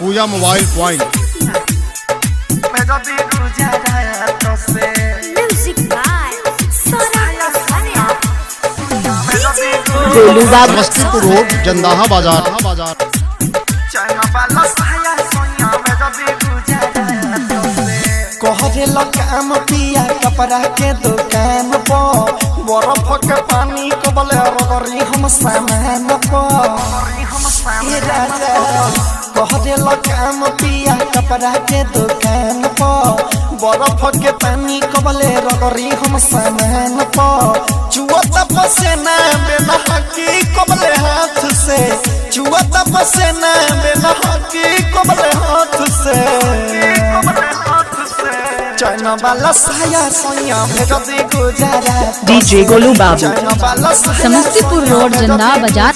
पूजा mobile point. Samastipur road Jandaha बाजार। कहरे काम पिया कपड़ा के दुकान पर बर्फ के पानी कबले रगरी हम सामान पर कहरे काम पिया कपड़ा के दुकान पर बर्फ के पानी कबले रगरी हम सामान पर चुअत पसेना बेना हकी कबले हाथ से चुअत पसेना बेना हकी कबले हाथ से चाइना वाला साया सोया भेज दे गुजरात। डीजे गोलू बाबू समस्तीपुर रोड जंदाहा बाजार।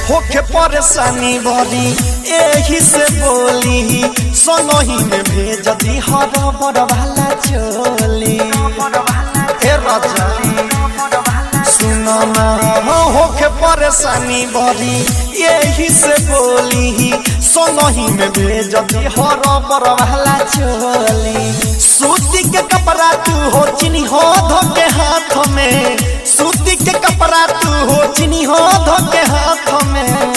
होके परेशानी भरी एही से बोली संगही में भेज दी हर बड़ वाला चोली ए राजा सुनो ना होके परेशानी भरी एही से बोली संगही में भेज दी हर बड़ वाला चोली सूती के कपड़ा तू हो चिनी हो धोके हाथ में सूती के कपड़ा तू हो चिनी हो धोके हाथ में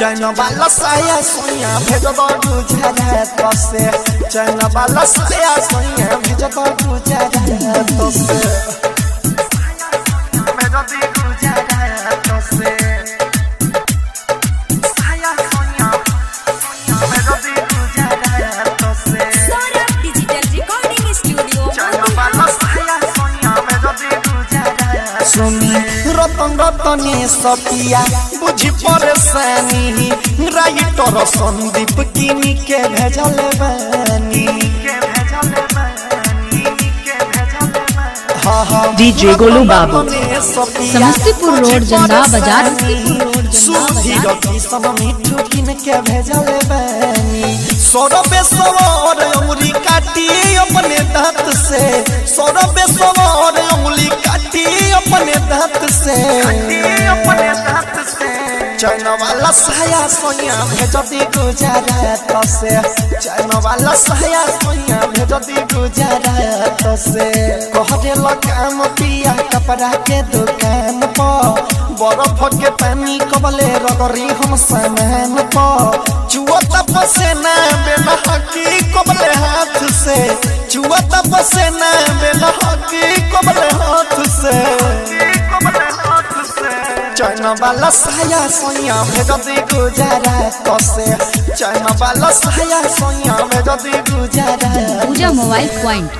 चाइना वाला साया सोया भेज दो गुजरात से चाइना वाला साया सोया भेज दो गुजरात से रतन रतने सपिया बुझी परेशानी राइटर संदीप किनी के भेजल बानी। डीजे गोलू बाबू समस्तीपुर रोड जंदाहा बाजार। मिठू किन के भेजल बानी। सौरभे सवार उंगली काटी अपने दांत से सौरभे सवार उंगली काटी अपने दांत से चाइना वाला साया सोया भेज दी गुजरात से चाइना वाला साया सोया भेज दी गुजरात से कहरे काम पिया कपड़ा के दुकान पर बर्फ के पानी कबले रगरी हम सामान पर चुअत पसेना बेना हकी कबले हाथ से चुअत पसेना बेना हकी कबले हाथ से चाइना वाला साया सोया भेज दी गुजरात से चाइना वाला साया सोया भेज दी गुजरात। पूजा मोबाइल पॉइंट।